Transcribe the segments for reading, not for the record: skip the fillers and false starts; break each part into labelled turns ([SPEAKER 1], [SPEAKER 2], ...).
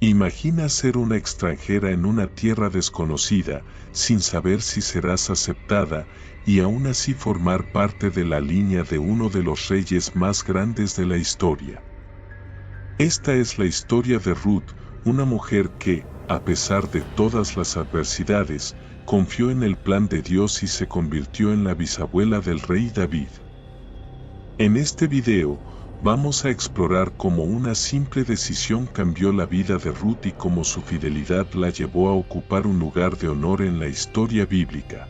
[SPEAKER 1] Imagina ser una extranjera en una tierra desconocida, sin saber si serás aceptada, y aún así formar parte de la línea de uno de los reyes más grandes de la historia. Esta es la historia de Ruth, una mujer que, a pesar de todas las adversidades, confió en el plan de Dios y se convirtió en la bisabuela del rey David. En este video, vamos a explorar cómo una simple decisión cambió la vida de Ruth y cómo su fidelidad la llevó a ocupar un lugar de honor en la historia bíblica.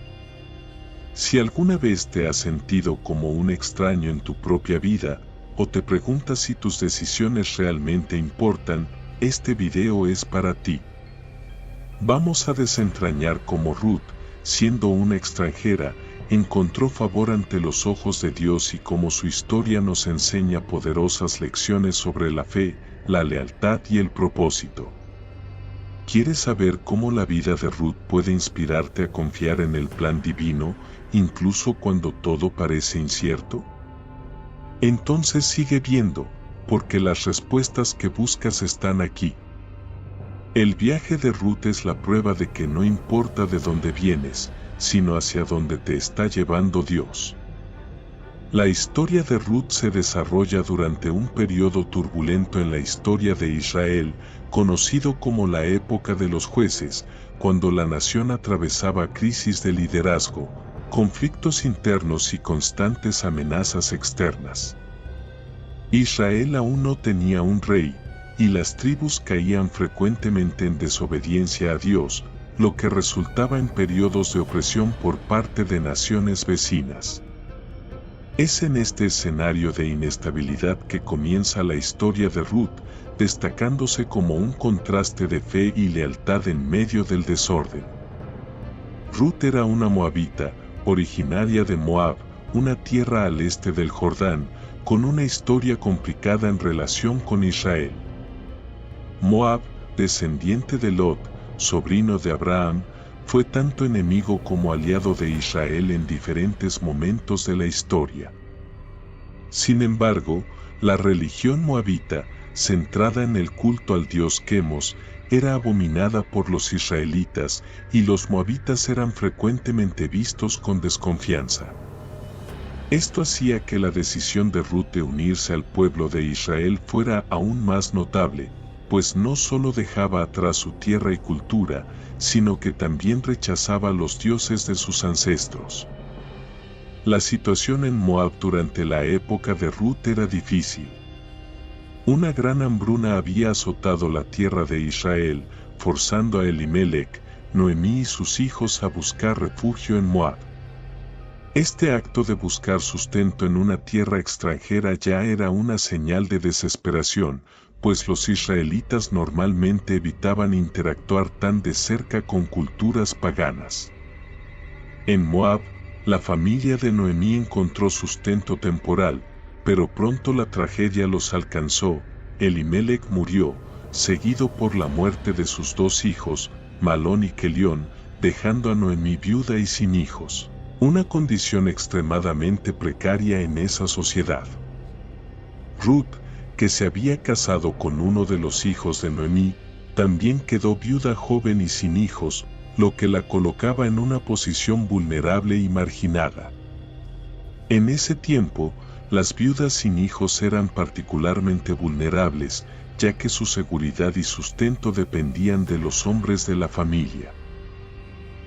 [SPEAKER 1] Si alguna vez te has sentido como un extraño en tu propia vida, o te preguntas si tus decisiones realmente importan, este video es para ti. Vamos a desentrañar cómo Ruth, siendo una extranjera, encontró favor ante los ojos de Dios y cómo su historia nos enseña poderosas lecciones sobre la fe, la lealtad y el propósito. ¿Quieres saber cómo la vida de Ruth puede inspirarte a confiar en el plan divino, incluso cuando todo parece incierto? Entonces sigue viendo, porque las respuestas que buscas están aquí. El viaje de Ruth es la prueba de que no importa de dónde vienes, sino hacia dónde te está llevando Dios. La historia de Ruth se desarrolla durante un periodo turbulento en la historia de Israel, conocido como la época de los jueces, cuando la nación atravesaba crisis de liderazgo, conflictos internos y constantes amenazas externas. Israel aún no tenía un rey, y las tribus caían frecuentemente en desobediencia a Dios, lo que resultaba en periodos de opresión por parte de naciones vecinas. Es en este escenario de inestabilidad que comienza la historia de Ruth, destacándose como un contraste de fe y lealtad en medio del desorden. Ruth era una moabita, originaria de Moab, una tierra al este del Jordán, con una historia complicada en relación con Israel. Moab, descendiente de Lot, sobrino de Abraham, fue tanto enemigo como aliado de Israel en diferentes momentos de la historia. Sin embargo, la religión moabita, centrada en el culto al dios Quemos, era abominada por los israelitas, y los moabitas eran frecuentemente vistos con desconfianza. Esto hacía que la decisión de Ruth de unirse al pueblo de Israel fuera aún más notable, pues no solo dejaba atrás su tierra y cultura, sino que también rechazaba los dioses de sus ancestros. La situación en Moab durante la época de Ruth era difícil. Una gran hambruna había azotado la tierra de Israel, forzando a Elimelec, Noemí y sus hijos a buscar refugio en Moab. Este acto de buscar sustento en una tierra extranjera ya era una señal de desesperación, pues los israelitas normalmente evitaban interactuar tan de cerca con culturas paganas. En Moab, la familia de Noemí encontró sustento temporal, pero pronto la tragedia los alcanzó. Elimelec murió, seguido por la muerte de sus dos hijos, Malón y Kelión, dejando a Noemí viuda y sin hijos, una condición extremadamente precaria en esa sociedad. Ruth, que se había casado con uno de los hijos de Noemí, también quedó viuda joven y sin hijos, lo que la colocaba en una posición vulnerable y marginada. En ese tiempo, las viudas sin hijos eran particularmente vulnerables, ya que su seguridad y sustento dependían de los hombres de la familia.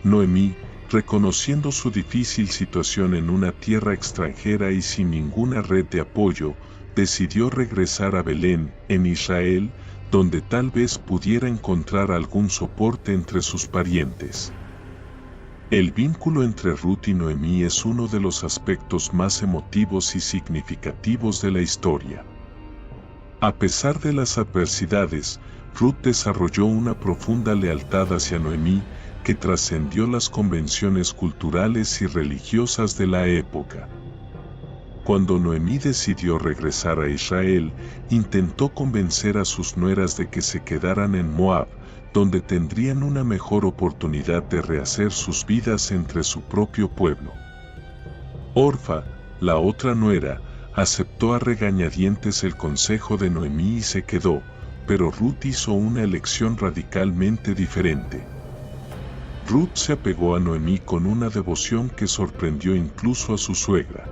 [SPEAKER 1] Noemí, reconociendo su difícil situación en una tierra extranjera y sin ninguna red de apoyo, decidió regresar a Belén, en Israel, donde tal vez pudiera encontrar algún soporte entre sus parientes. El vínculo entre Ruth y Noemí es uno de los aspectos más emotivos y significativos de la historia. A pesar de las adversidades, Ruth desarrolló una profunda lealtad hacia Noemí, que trascendió las convenciones culturales y religiosas de la época. Cuando Noemí decidió regresar a Israel, intentó convencer a sus nueras de que se quedaran en Moab, donde tendrían una mejor oportunidad de rehacer sus vidas entre su propio pueblo. Orfa, la otra nuera, aceptó a regañadientes el consejo de Noemí y se quedó, pero Ruth hizo una elección radicalmente diferente. Ruth se apegó a Noemí con una devoción que sorprendió incluso a su suegra.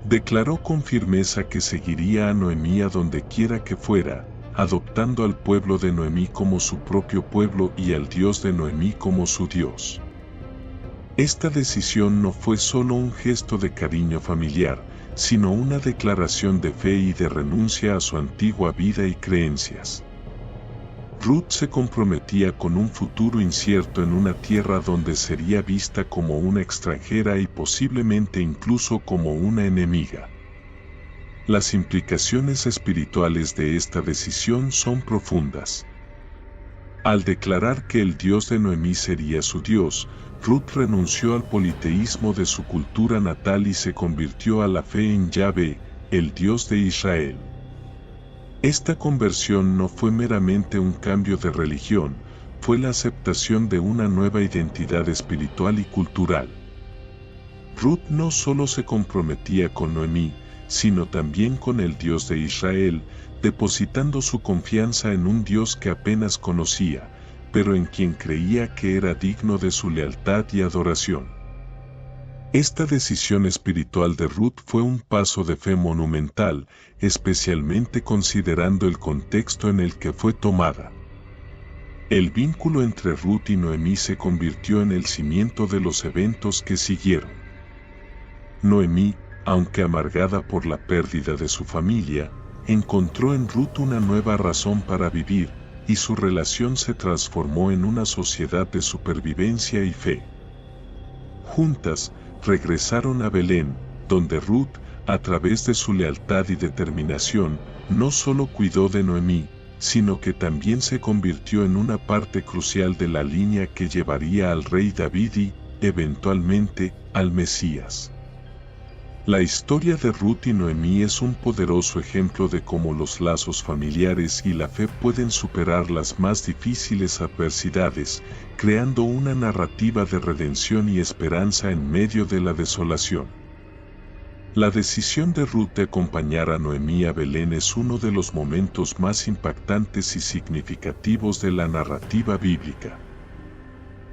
[SPEAKER 1] Declaró con firmeza que seguiría a Noemí a donde quiera que fuera, adoptando al pueblo de Noemí como su propio pueblo y al Dios de Noemí como su Dios. Esta decisión no fue solo un gesto de cariño familiar, sino una declaración de fe y de renuncia a su antigua vida y creencias. Ruth se comprometía con un futuro incierto en una tierra donde sería vista como una extranjera y posiblemente incluso como una enemiga. Las implicaciones espirituales de esta decisión son profundas. Al declarar que el Dios de Noemí sería su Dios, Ruth renunció al politeísmo de su cultura natal y se convirtió a la fe en Yahvé, el Dios de Israel. Esta conversión no fue meramente un cambio de religión, fue la aceptación de una nueva identidad espiritual y cultural. Ruth no solo se comprometía con Noemí, sino también con el Dios de Israel, depositando su confianza en un Dios que apenas conocía, pero en quien creía que era digno de su lealtad y adoración. Esta decisión espiritual de Ruth fue un paso de fe monumental, especialmente considerando el contexto en el que fue tomada. El vínculo entre Ruth y Noemí se convirtió en el cimiento de los eventos que siguieron. Noemí, aunque amargada por la pérdida de su familia, encontró en Ruth una nueva razón para vivir, y su relación se transformó en una sociedad de supervivencia y fe. Juntas, regresaron a Belén, donde Ruth, a través de su lealtad y determinación, no solo cuidó de Noemí, sino que también se convirtió en una parte crucial de la línea que llevaría al rey David y, eventualmente, al Mesías. La historia de Ruth y Noemí es un poderoso ejemplo de cómo los lazos familiares y la fe pueden superar las más difíciles adversidades, creando una narrativa de redención y esperanza en medio de la desolación. La decisión de Ruth de acompañar a Noemí a Belén es uno de los momentos más impactantes y significativos de la narrativa bíblica.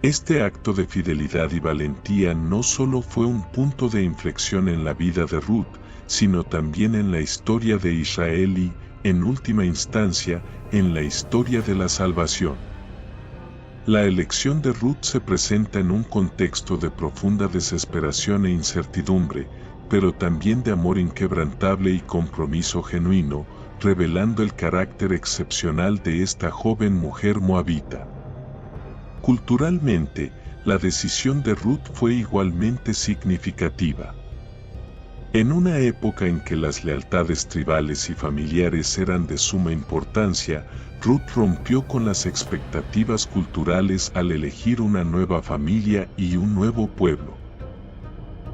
[SPEAKER 1] Este acto de fidelidad y valentía no solo fue un punto de inflexión en la vida de Ruth, sino también en la historia de Israel y, en última instancia, en la historia de la salvación. La elección de Ruth se presenta en un contexto de profunda desesperación e incertidumbre, pero también de amor inquebrantable y compromiso genuino, revelando el carácter excepcional de esta joven mujer moabita. Culturalmente, la decisión de Ruth fue igualmente significativa. En una época en que las lealtades tribales y familiares eran de suma importancia, Ruth rompió con las expectativas culturales al elegir una nueva familia y un nuevo pueblo.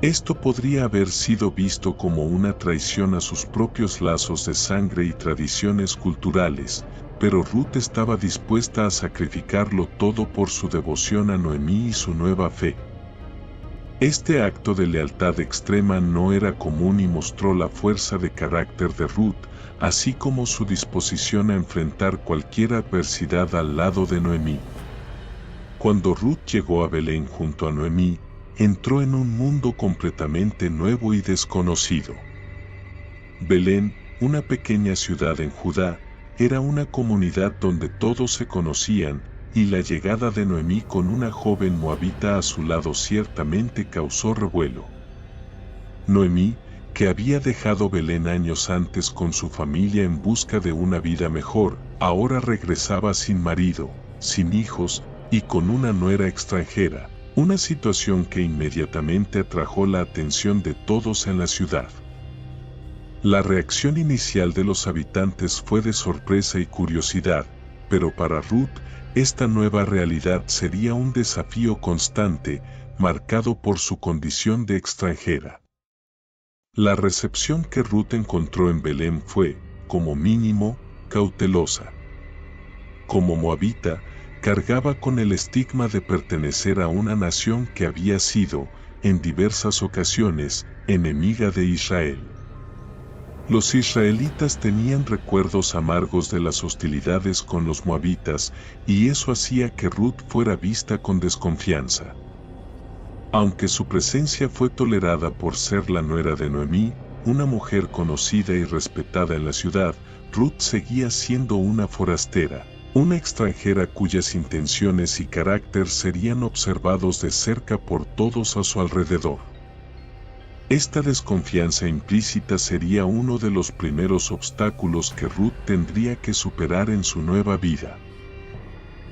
[SPEAKER 1] Esto podría haber sido visto como una traición a sus propios lazos de sangre y tradiciones culturales, pero Ruth estaba dispuesta a sacrificarlo todo por su devoción a Noemí y su nueva fe. Este acto de lealtad extrema no era común y mostró la fuerza de carácter de Ruth, así como su disposición a enfrentar cualquier adversidad al lado de Noemí. Cuando Ruth llegó a Belén junto a Noemí, entró en un mundo completamente nuevo y desconocido. Belén, una pequeña ciudad en Judá, era una comunidad donde todos se conocían, y la llegada de Noemí con una joven moabita a su lado ciertamente causó revuelo. Noemí, que había dejado Belén años antes con su familia en busca de una vida mejor, ahora regresaba sin marido, sin hijos, y con una nuera extranjera, una situación que inmediatamente atrajo la atención de todos en la ciudad. La reacción inicial de los habitantes fue de sorpresa y curiosidad, pero para Ruth, esta nueva realidad sería un desafío constante, marcado por su condición de extranjera. La recepción que Ruth encontró en Belén fue, como mínimo, cautelosa. Como moabita, cargaba con el estigma de pertenecer a una nación que había sido, en diversas ocasiones, enemiga de Israel. Los israelitas tenían recuerdos amargos de las hostilidades con los moabitas, y eso hacía que Ruth fuera vista con desconfianza. Aunque su presencia fue tolerada por ser la nuera de Noemí, una mujer conocida y respetada en la ciudad, Ruth seguía siendo una forastera, una extranjera cuyas intenciones y carácter serían observados de cerca por todos a su alrededor. Esta desconfianza implícita sería uno de los primeros obstáculos que Ruth tendría que superar en su nueva vida.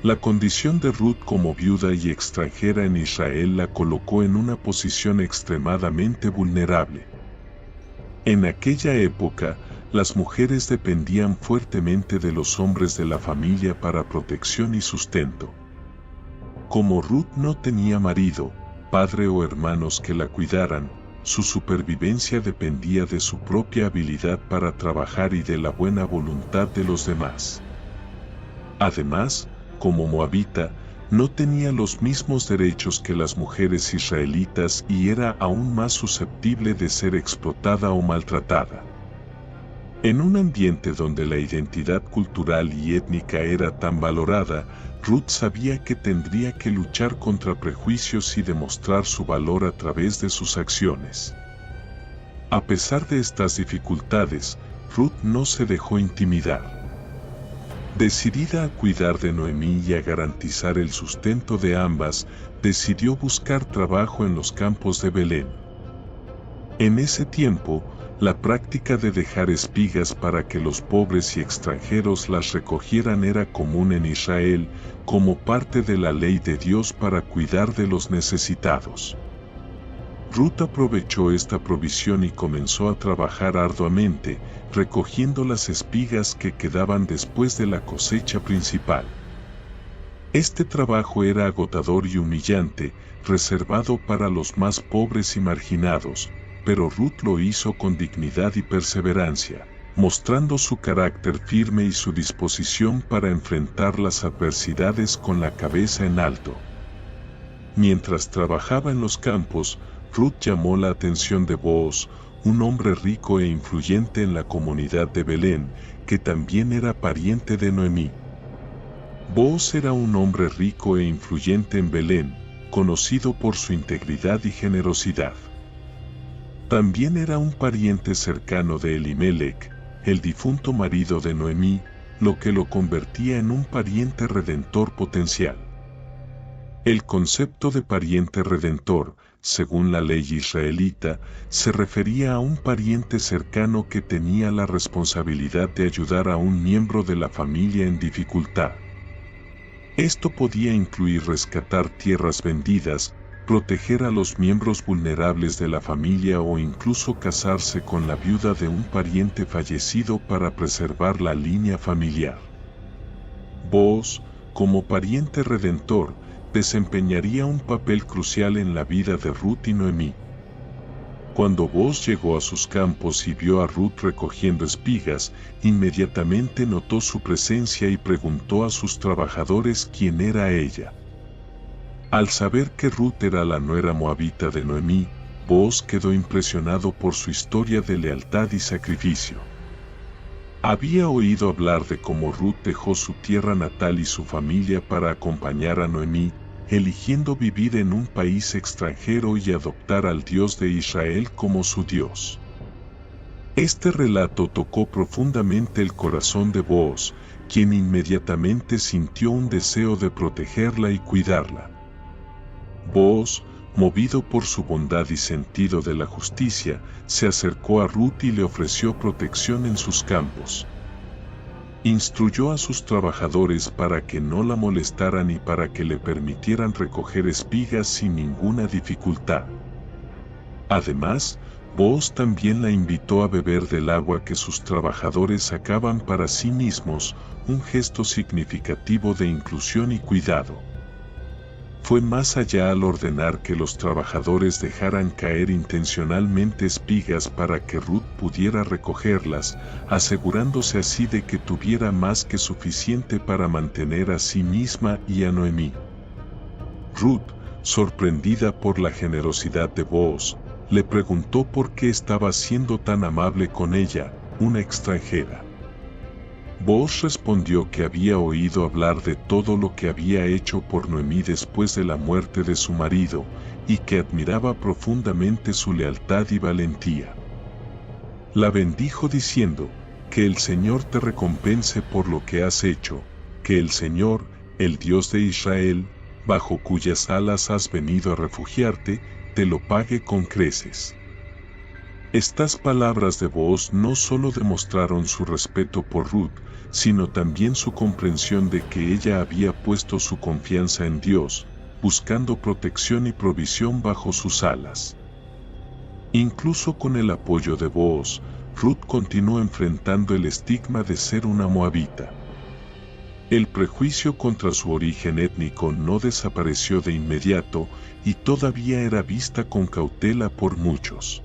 [SPEAKER 1] La condición de Ruth como viuda y extranjera en Israel la colocó en una posición extremadamente vulnerable. En aquella época, las mujeres dependían fuertemente de los hombres de la familia para protección y sustento. Como Ruth no tenía marido, padre o hermanos que la cuidaran, su supervivencia dependía de su propia habilidad para trabajar y de la buena voluntad de los demás. Además, como moabita, no tenía los mismos derechos que las mujeres israelitas y era aún más susceptible de ser explotada o maltratada. En un ambiente donde la identidad cultural y étnica era tan valorada, Ruth sabía que tendría que luchar contra prejuicios y demostrar su valor a través de sus acciones. A pesar de estas dificultades, Ruth no se dejó intimidar. Decidida a cuidar de Noemí y a garantizar el sustento de ambas, decidió buscar trabajo en los campos de Belén. En ese tiempo, la práctica de dejar espigas para que los pobres y extranjeros las recogieran era común en Israel, como parte de la ley de Dios para cuidar de los necesitados. Ruth aprovechó esta provisión y comenzó a trabajar arduamente, recogiendo las espigas que quedaban después de la cosecha principal. Este trabajo era agotador y humillante, reservado para los más pobres y marginados, pero Ruth lo hizo con dignidad y perseverancia, mostrando su carácter firme y su disposición para enfrentar las adversidades con la cabeza en alto. Mientras trabajaba en los campos, Ruth llamó la atención de Booz, un hombre rico e influyente en la comunidad de Belén, que también era pariente de Noemí. Booz era un hombre rico e influyente en Belén, conocido por su integridad y generosidad. También era un pariente cercano de Elimelech, el difunto marido de Noemí, lo que lo convertía en un pariente redentor potencial. El concepto de pariente redentor, según la ley israelita, se refería a un pariente cercano que tenía la responsabilidad de ayudar a un miembro de la familia en dificultad. Esto podía incluir rescatar tierras vendidas, proteger a los miembros vulnerables de la familia o incluso casarse con la viuda de un pariente fallecido para preservar la línea familiar. Booz, como pariente redentor, desempeñaría un papel crucial en la vida de Ruth y Noemí. Cuando Booz llegó a sus campos y vio a Ruth recogiendo espigas, inmediatamente notó su presencia y preguntó a sus trabajadores quién era ella. Al saber que Ruth era la nuera moabita de Noemí, Booz quedó impresionado por su historia de lealtad y sacrificio. Había oído hablar de cómo Ruth dejó su tierra natal y su familia para acompañar a Noemí, eligiendo vivir en un país extranjero y adoptar al Dios de Israel como su Dios. Este relato tocó profundamente el corazón de Booz, quien inmediatamente sintió un deseo de protegerla y cuidarla. Booz, movido por su bondad y sentido de la justicia, se acercó a Ruth y le ofreció protección en sus campos. Instruyó a sus trabajadores para que no la molestaran y para que le permitieran recoger espigas sin ninguna dificultad. Además, Booz también la invitó a beber del agua que sus trabajadores sacaban para sí mismos, un gesto significativo de inclusión y cuidado. Fue más allá al ordenar que los trabajadores dejaran caer intencionalmente espigas para que Ruth pudiera recogerlas, asegurándose así de que tuviera más que suficiente para mantener a sí misma y a Noemí. Ruth, sorprendida por la generosidad de Booz, le preguntó por qué estaba siendo tan amable con ella, una extranjera. Booz respondió que había oído hablar de todo lo que había hecho por Noemí después de la muerte de su marido, y que admiraba profundamente su lealtad y valentía. La bendijo diciendo, que el Señor te recompense por lo que has hecho, que el Señor, el Dios de Israel, bajo cuyas alas has venido a refugiarte, te lo pague con creces. Estas palabras de Booz no solo demostraron su respeto por Ruth, sino también su comprensión de que ella había puesto su confianza en Dios, buscando protección y provisión bajo sus alas. Incluso con el apoyo de Booz, Ruth continuó enfrentando el estigma de ser una moabita. El prejuicio contra su origen étnico no desapareció de inmediato y todavía era vista con cautela por muchos.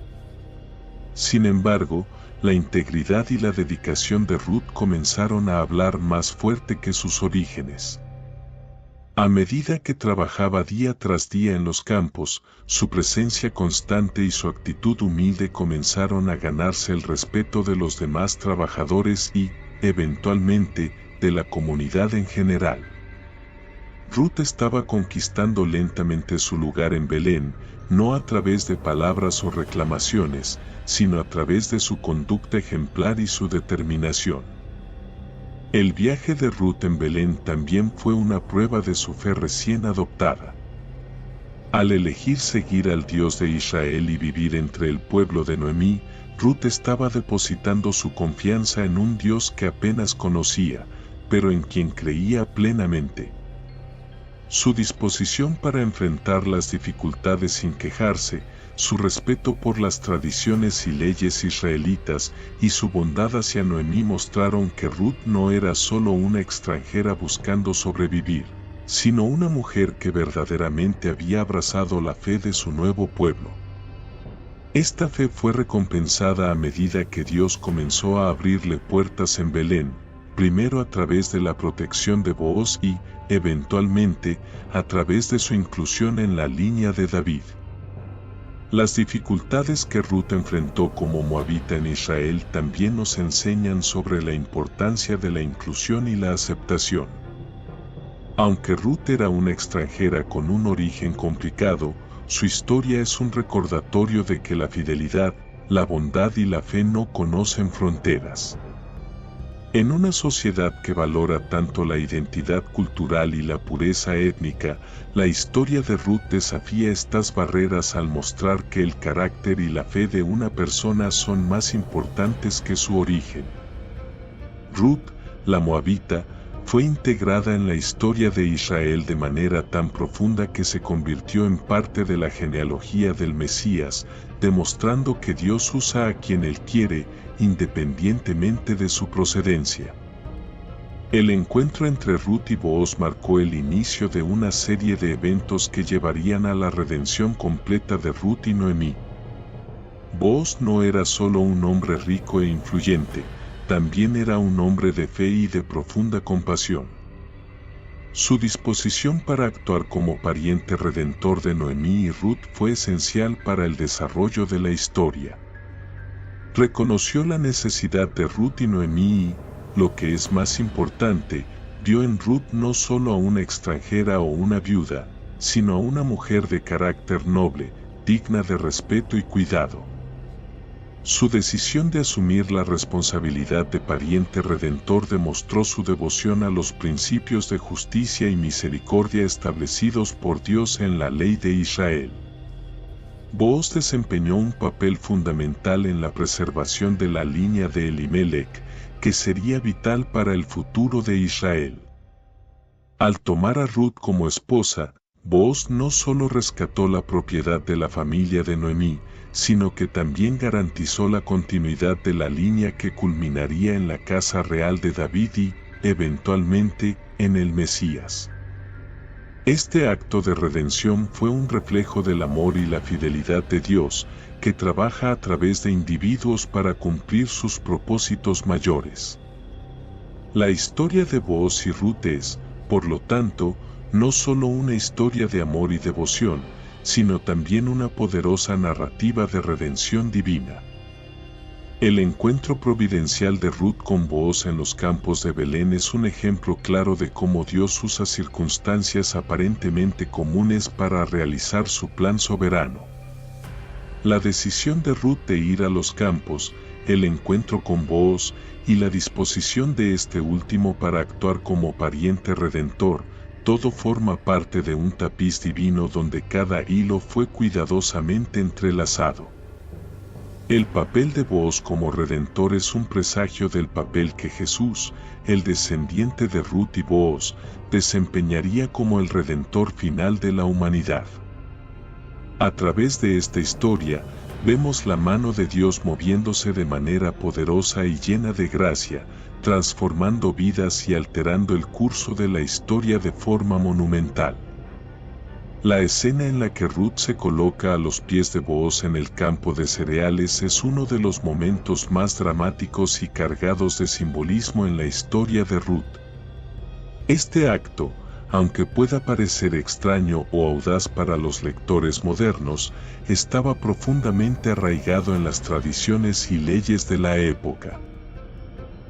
[SPEAKER 1] Sin embargo, la integridad y la dedicación de Ruth comenzaron a hablar más fuerte que sus orígenes. A medida que trabajaba día tras día en los campos, su presencia constante y su actitud humilde comenzaron a ganarse el respeto de los demás trabajadores y, eventualmente, de la comunidad en general. Ruth estaba conquistando lentamente su lugar en Belén, no a través de palabras o reclamaciones, sino a través de su conducta ejemplar y su determinación. El viaje de Ruth en Belén también fue una prueba de su fe recién adoptada. Al elegir seguir al Dios de Israel y vivir entre el pueblo de Noemí, Ruth estaba depositando su confianza en un Dios que apenas conocía, pero en quien creía plenamente. Su disposición para enfrentar las dificultades sin quejarse, su respeto por las tradiciones y leyes israelitas y su bondad hacia Noemí mostraron que Ruth no era solo una extranjera buscando sobrevivir, sino una mujer que verdaderamente había abrazado la fe de su nuevo pueblo. Esta fe fue recompensada a medida que Dios comenzó a abrirle puertas en Belén, primero a través de la protección de Booz y, eventualmente, a través de su inclusión en la línea de David. Las dificultades que Ruth enfrentó como moabita en Israel también nos enseñan sobre la importancia de la inclusión y la aceptación. Aunque Ruth era una extranjera con un origen complicado, su historia es un recordatorio de que la fidelidad, la bondad y la fe no conocen fronteras. En una sociedad que valora tanto la identidad cultural y la pureza étnica, la historia de Ruth desafía estas barreras al mostrar que el carácter y la fe de una persona son más importantes que su origen. Ruth, la moabita, fue integrada en la historia de Israel de manera tan profunda que se convirtió en parte de la genealogía del Mesías, demostrando que Dios usa a quien Él quiere, independientemente de su procedencia. El encuentro entre Ruth y Booz marcó el inicio de una serie de eventos que llevarían a la redención completa de Ruth y Noemí. Booz no era solo un hombre rico e influyente, también era un hombre de fe y de profunda compasión. Su disposición para actuar como pariente redentor de Noemí y Ruth fue esencial para el desarrollo de la historia. Reconoció la necesidad de Ruth y Noemí y, lo que es más importante, vio en Ruth no solo a una extranjera o una viuda, sino a una mujer de carácter noble, digna de respeto y cuidado. Su decisión de asumir la responsabilidad de pariente redentor demostró su devoción a los principios de justicia y misericordia establecidos por Dios en la ley de Israel. Booz desempeñó un papel fundamental en la preservación de la línea de Elimelech, que sería vital para el futuro de Israel. Al tomar a Ruth como esposa, Booz no solo rescató la propiedad de la familia de Noemí, sino que también garantizó la continuidad de la línea que culminaría en la casa real de David y, eventualmente, en el Mesías. Este acto de redención fue un reflejo del amor y la fidelidad de Dios, que trabaja a través de individuos para cumplir sus propósitos mayores. La historia de Booz y Ruth es, por lo tanto, no solo una historia de amor y devoción, sino también una poderosa narrativa de redención divina. El encuentro providencial de Ruth con Booz en los campos de Belén es un ejemplo claro de cómo Dios usa circunstancias aparentemente comunes para realizar su plan soberano. La decisión de Ruth de ir a los campos, el encuentro con Booz y la disposición de este último para actuar como pariente redentor, todo forma parte de un tapiz divino donde cada hilo fue cuidadosamente entrelazado. El papel de Booz como redentor es un presagio del papel que Jesús, el descendiente de Ruth y Booz, desempeñaría como el redentor final de la humanidad. A través de esta historia, vemos la mano de Dios moviéndose de manera poderosa y llena de gracia, transformando vidas y alterando el curso de la historia de forma monumental. La escena en la que Ruth se coloca a los pies de Booz en el campo de cereales es uno de los momentos más dramáticos y cargados de simbolismo en la historia de Ruth. Este acto, aunque pueda parecer extraño o audaz para los lectores modernos, estaba profundamente arraigado en las tradiciones y leyes de la época.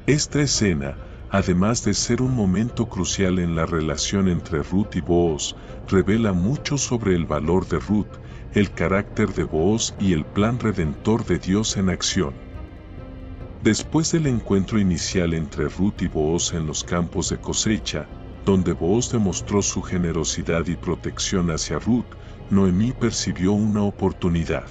[SPEAKER 1] Esta escena, además de ser un momento crucial en la relación entre Ruth y Booz, revela mucho sobre el valor de Ruth, el carácter de Booz y el plan redentor de Dios en acción. Después del encuentro inicial entre Ruth y Booz en los campos de cosecha, donde Booz demostró su generosidad y protección hacia Ruth, Noemí percibió una oportunidad.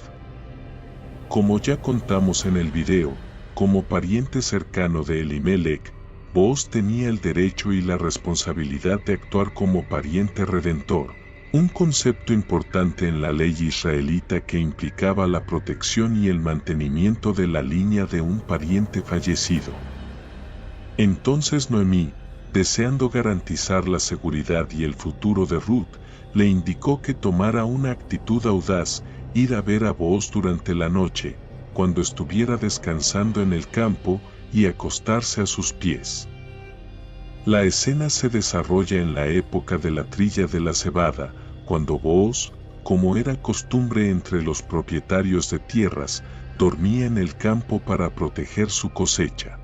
[SPEAKER 1] Como ya contamos en el video, como pariente cercano de Elimelech, Booz tenía el derecho y la responsabilidad de actuar como pariente redentor, un concepto importante en la ley israelita que implicaba la protección y el mantenimiento de la línea de un pariente fallecido. Entonces Noemí, deseando garantizar la seguridad y el futuro de Ruth, le indicó que tomara una actitud audaz, ir a ver a Booz durante la noche, cuando estuviera descansando en el campo, y acostarse a sus pies. La escena se desarrolla en la época de la trilla de la cebada, cuando Booz, como era costumbre entre los propietarios de tierras, dormía en el campo para proteger su cosecha.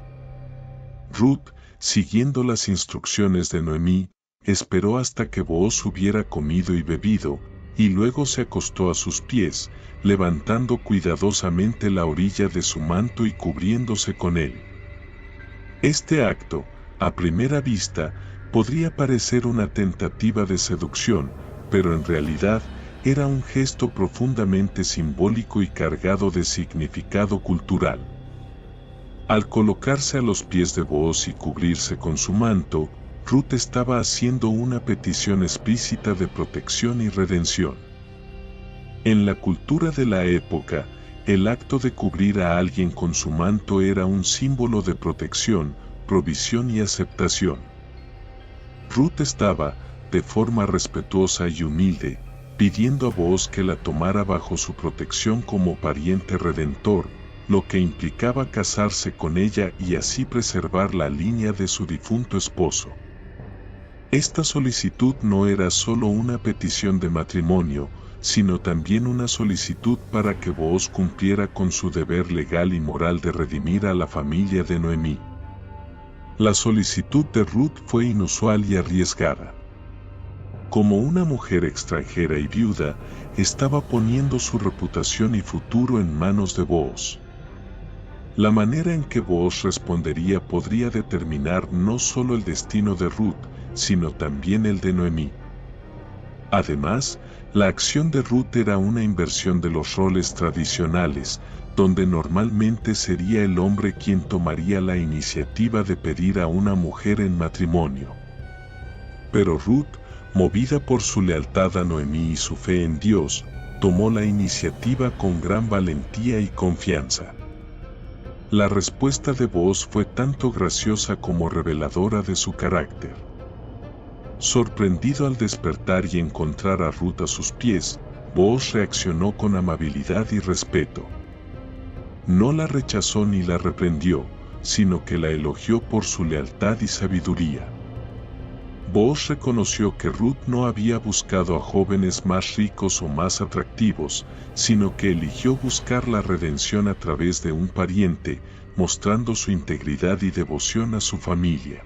[SPEAKER 1] Ruth, siguiendo las instrucciones de Noemí, esperó hasta que Booz hubiera comido y bebido, y luego se acostó a sus pies, levantando cuidadosamente la orilla de su manto y cubriéndose con él. Este acto, a primera vista, podría parecer una tentativa de seducción, pero en realidad era un gesto profundamente simbólico y cargado de significado cultural. Al colocarse a los pies de Booz y cubrirse con su manto, Ruth estaba haciendo una petición explícita de protección y redención. En la cultura de la época, el acto de cubrir a alguien con su manto era un símbolo de protección, provisión y aceptación. Ruth estaba, de forma respetuosa y humilde, pidiendo a Booz que la tomara bajo su protección como pariente redentor, lo que implicaba casarse con ella y así preservar la línea de su difunto esposo. Esta solicitud no era solo una petición de matrimonio, sino también una solicitud para que Booz cumpliera con su deber legal y moral de redimir a la familia de Noemí. La solicitud de Ruth fue inusual y arriesgada. Como una mujer extranjera y viuda, estaba poniendo su reputación y futuro en manos de Booz. La manera en que Booz respondería podría determinar no solo el destino de Ruth, sino también el de Noemí. Además, la acción de Ruth era una inversión de los roles tradicionales, donde normalmente sería el hombre quien tomaría la iniciativa de pedir a una mujer en matrimonio. Pero Ruth, movida por su lealtad a Noemí y su fe en Dios, tomó la iniciativa con gran valentía y confianza. La respuesta de Booz fue tanto graciosa como reveladora de su carácter. Sorprendido al despertar y encontrar a Ruth a sus pies, Booz reaccionó con amabilidad y respeto. No la rechazó ni la reprendió, sino que la elogió por su lealtad y sabiduría. Booz reconoció que Ruth no había buscado a jóvenes más ricos o más atractivos, sino que eligió buscar la redención a través de un pariente, mostrando su integridad y devoción a su familia.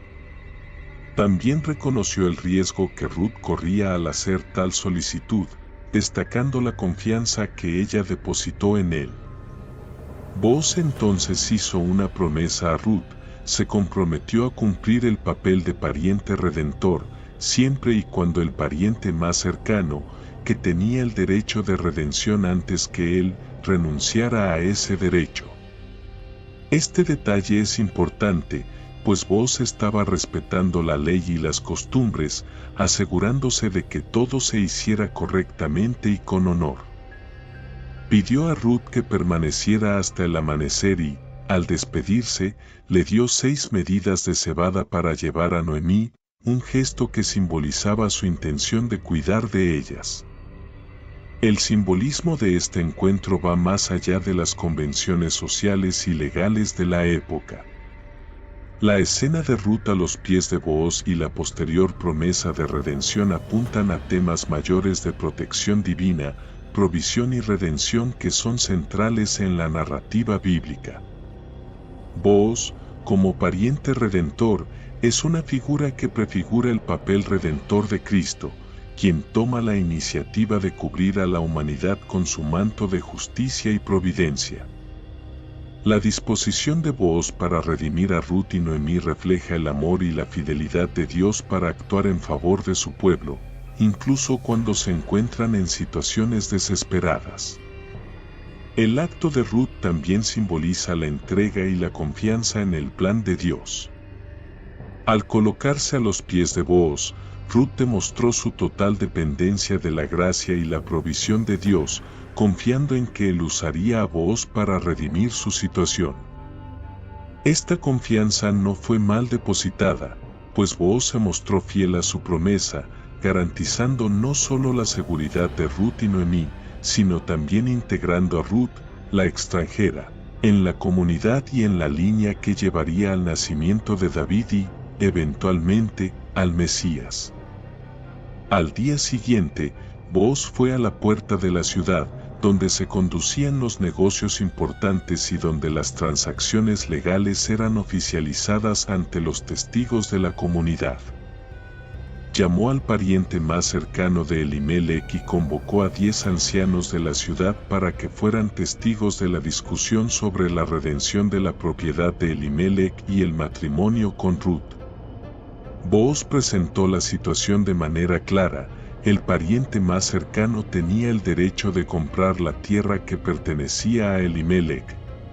[SPEAKER 1] También reconoció el riesgo que Ruth corría al hacer tal solicitud, destacando la confianza que ella depositó en él. Booz entonces hizo una promesa a Ruth, se comprometió a cumplir el papel de pariente redentor, siempre y cuando el pariente más cercano, que tenía el derecho de redención antes que él, renunciara a ese derecho. Este detalle es importante, pues Booz estaba respetando la ley y las costumbres, asegurándose de que todo se hiciera correctamente y con honor. Pidió a Ruth que permaneciera hasta el amanecer y, al despedirse, le dio 6 medidas de cebada para llevar a Noemí, un gesto que simbolizaba su intención de cuidar de ellas. El simbolismo de este encuentro va más allá de las convenciones sociales y legales de la época. La escena de Ruth a los pies de Booz y la posterior promesa de redención apuntan a temas mayores de protección divina, provisión y redención que son centrales en la narrativa bíblica. Booz, como pariente redentor, es una figura que prefigura el papel redentor de Cristo, quien toma la iniciativa de cubrir a la humanidad con su manto de justicia y providencia. La disposición de Booz para redimir a Ruth y Noemí refleja el amor y la fidelidad de Dios para actuar en favor de su pueblo, incluso cuando se encuentran en situaciones desesperadas. El acto de Ruth también simboliza la entrega y la confianza en el plan de Dios. Al colocarse a los pies de Booz, Ruth demostró su total dependencia de la gracia y la provisión de Dios, confiando en que Él usaría a Booz para redimir su situación. Esta confianza no fue mal depositada, pues Booz se mostró fiel a su promesa, garantizando no solo la seguridad de Ruth y Noemí, sino también integrando a Ruth, la extranjera, en la comunidad y en la línea que llevaría al nacimiento de David y, eventualmente, al Mesías. Al día siguiente, Booz fue a la puerta de la ciudad, donde se conducían los negocios importantes y donde las transacciones legales eran oficializadas ante los testigos de la comunidad. Llamó al pariente más cercano de Elimelech y convocó a 10 ancianos de la ciudad para que fueran testigos de la discusión sobre la redención de la propiedad de Elimelech y el matrimonio con Ruth. Booz presentó la situación de manera clara: el pariente más cercano tenía el derecho de comprar la tierra que pertenecía a Elimelech,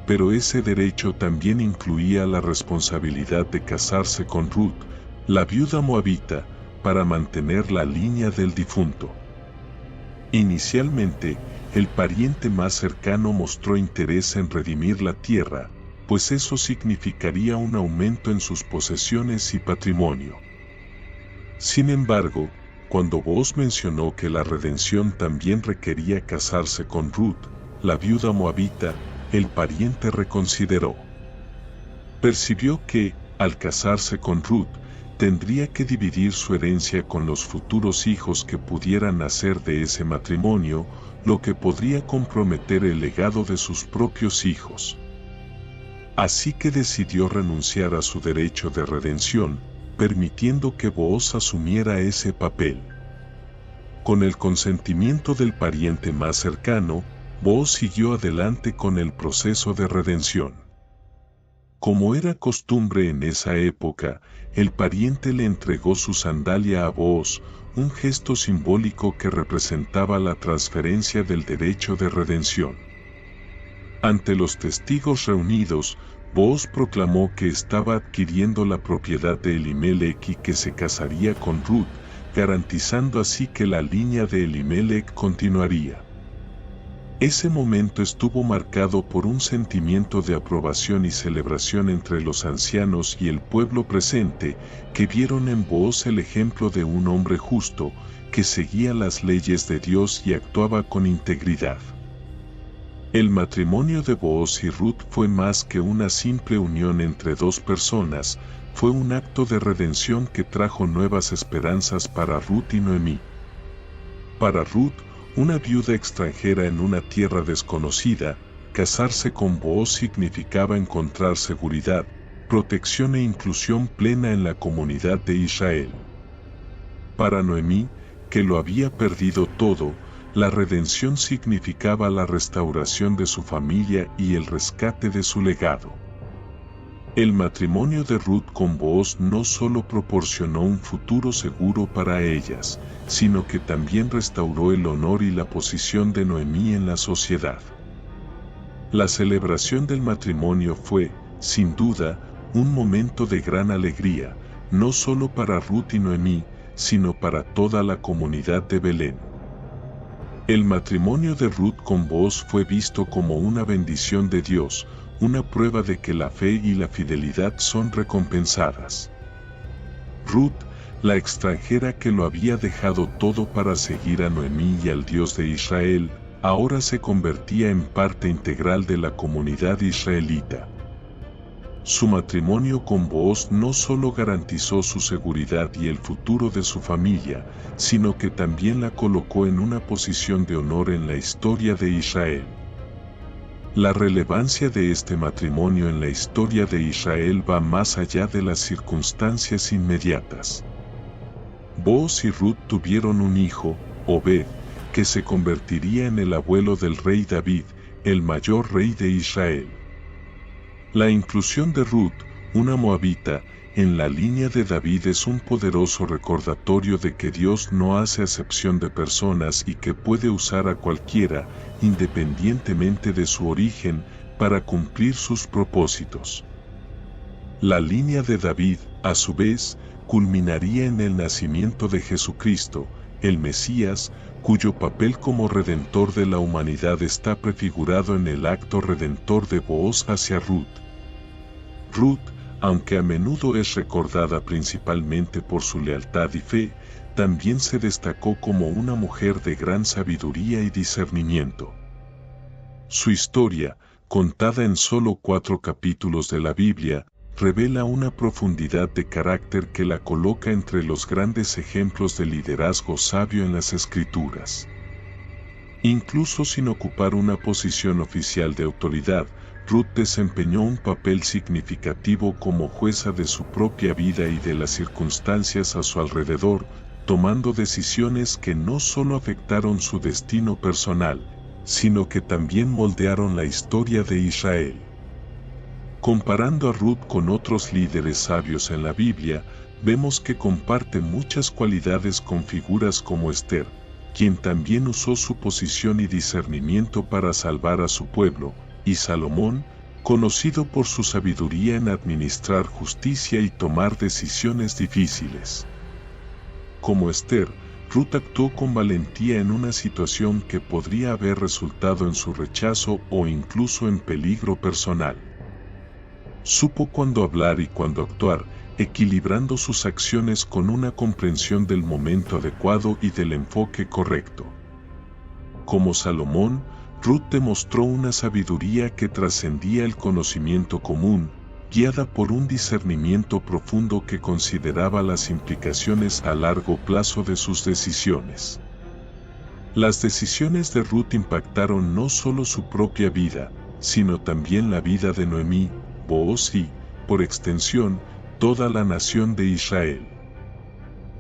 [SPEAKER 1] pero ese derecho también incluía la responsabilidad de casarse con Ruth, la viuda moabita, para mantener la línea del difunto. Inicialmente, el pariente más cercano mostró interés en redimir la tierra, pues eso significaría un aumento en sus posesiones y patrimonio. Sin embargo, cuando Booz mencionó que la redención también requería casarse con Ruth, la viuda moabita, el pariente reconsideró. Percibió que, al casarse con Ruth, tendría que dividir su herencia con los futuros hijos que pudieran nacer de ese matrimonio, lo que podría comprometer el legado de sus propios hijos. Así que decidió renunciar a su derecho de redención, permitiendo que Booz asumiera ese papel. Con el consentimiento del pariente más cercano, Booz siguió adelante con el proceso de redención. Como era costumbre en esa época, el pariente le entregó su sandalia a Booz, un gesto simbólico que representaba la transferencia del derecho de redención. Ante los testigos reunidos, Booz proclamó que estaba adquiriendo la propiedad de Elimelech y que se casaría con Ruth, garantizando así que la línea de Elimelech continuaría. Ese momento estuvo marcado por un sentimiento de aprobación y celebración entre los ancianos y el pueblo presente, que vieron en Booz el ejemplo de un hombre justo, que seguía las leyes de Dios y actuaba con integridad. El matrimonio de Booz y Ruth fue más que una simple unión entre dos personas, fue un acto de redención que trajo nuevas esperanzas para Ruth y Noemí. Para Ruth, una viuda extranjera en una tierra desconocida, casarse con Booz significaba encontrar seguridad, protección e inclusión plena en la comunidad de Israel. Para Noemí, que lo había perdido todo, la redención significaba la restauración de su familia y el rescate de su legado. El matrimonio de Ruth con Booz no solo proporcionó un futuro seguro para ellas, sino que también restauró el honor y la posición de Noemí en la sociedad. La celebración del matrimonio fue, sin duda, un momento de gran alegría, no solo para Ruth y Noemí, sino para toda la comunidad de Belén. El matrimonio de Ruth con Booz fue visto como una bendición de Dios, una prueba de que la fe y la fidelidad son recompensadas. Ruth, la extranjera que lo había dejado todo para seguir a Noemí y al Dios de Israel, ahora se convertía en parte integral de la comunidad israelita. Su matrimonio con Booz no solo garantizó su seguridad y el futuro de su familia, sino que también la colocó en una posición de honor en la historia de Israel. La relevancia de este matrimonio en la historia de Israel va más allá de las circunstancias inmediatas. Booz y Ruth tuvieron un hijo, Obed, que se convertiría en el abuelo del rey David, el mayor rey de Israel. La inclusión de Ruth, una moabita, en la línea de David es un poderoso recordatorio de que Dios no hace acepción de personas y que puede usar a cualquiera, independientemente de su origen, para cumplir sus propósitos. La línea de David, a su vez, culminaría en el nacimiento de Jesucristo, el Mesías, cuyo papel como redentor de la humanidad está prefigurado en el acto redentor de Booz hacia Ruth. Ruth, aunque a menudo es recordada principalmente por su lealtad y fe, también se destacó como una mujer de gran sabiduría y discernimiento. Su historia, contada en solo 4 capítulos de la Biblia, revela una profundidad de carácter que la coloca entre los grandes ejemplos de liderazgo sabio en las Escrituras. Incluso sin ocupar una posición oficial de autoridad, Ruth desempeñó un papel significativo como jueza de su propia vida y de las circunstancias a su alrededor, tomando decisiones que no solo afectaron su destino personal, sino que también moldearon la historia de Israel. Comparando a Ruth con otros líderes sabios en la Biblia, vemos que comparte muchas cualidades con figuras como Esther, quien también usó su posición y discernimiento para salvar a su pueblo, y Salomón, conocido por su sabiduría en administrar justicia y tomar decisiones difíciles. Como Esther, Ruth actuó con valentía en una situación que podría haber resultado en su rechazo o incluso en peligro personal. Supo cuándo hablar y cuándo actuar, equilibrando sus acciones con una comprensión del momento adecuado y del enfoque correcto. Como Salomón, Ruth demostró una sabiduría que trascendía el conocimiento común, guiada por un discernimiento profundo que consideraba las implicaciones a largo plazo de sus decisiones. Las decisiones de Ruth impactaron no solo su propia vida, sino también la vida de Noemí, Booz y, por extensión, toda la nación de Israel.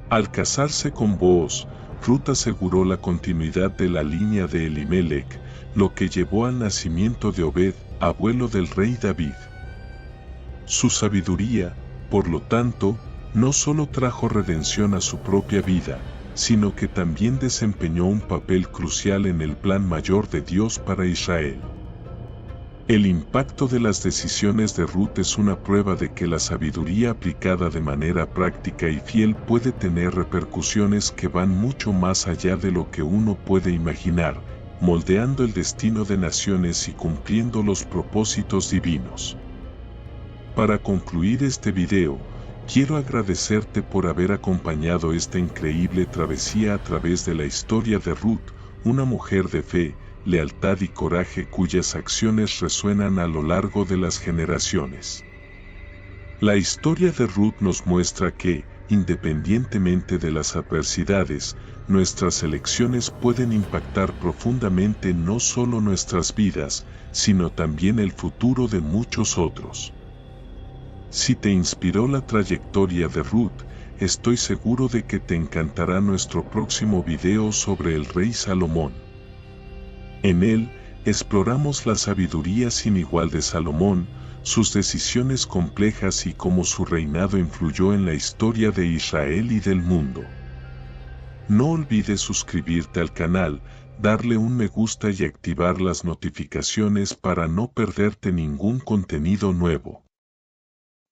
[SPEAKER 1] Al casarse con Booz, Ruth aseguró la continuidad de la línea de Elimelech, lo que llevó al nacimiento de Obed, abuelo del rey David. Su sabiduría, por lo tanto, no solo trajo redención a su propia vida, sino que también desempeñó un papel crucial en el plan mayor de Dios para Israel. El impacto de las decisiones de Ruth es una prueba de que la sabiduría aplicada de manera práctica y fiel puede tener repercusiones que van mucho más allá de lo que uno puede imaginar, moldeando el destino de naciones y cumpliendo los propósitos divinos. Para concluir este video, quiero agradecerte por haber acompañado esta increíble travesía a través de la historia de Ruth, una mujer de fe, lealtad y coraje cuyas acciones resuenan a lo largo de las generaciones. La historia de Ruth nos muestra que, independientemente de las adversidades, nuestras elecciones pueden impactar profundamente no solo nuestras vidas, sino también el futuro de muchos otros. Si te inspiró la trayectoria de Ruth, estoy seguro de que te encantará nuestro próximo video sobre el rey Salomón. En él, exploramos la sabiduría sin igual de Salomón, sus decisiones complejas y cómo su reinado influyó en la historia de Israel y del mundo. No olvides suscribirte al canal, darle un me gusta y activar las notificaciones para no perderte ningún contenido nuevo.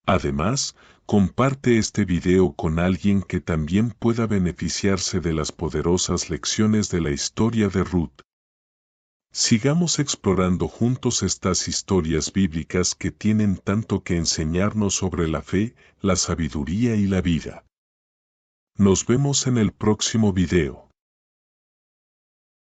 [SPEAKER 1] Además, comparte este video con alguien que también pueda beneficiarse de las poderosas lecciones de la historia de Ruth. Sigamos explorando juntos estas historias bíblicas que tienen tanto que enseñarnos sobre la fe, la sabiduría y la vida. Nos vemos en el próximo video.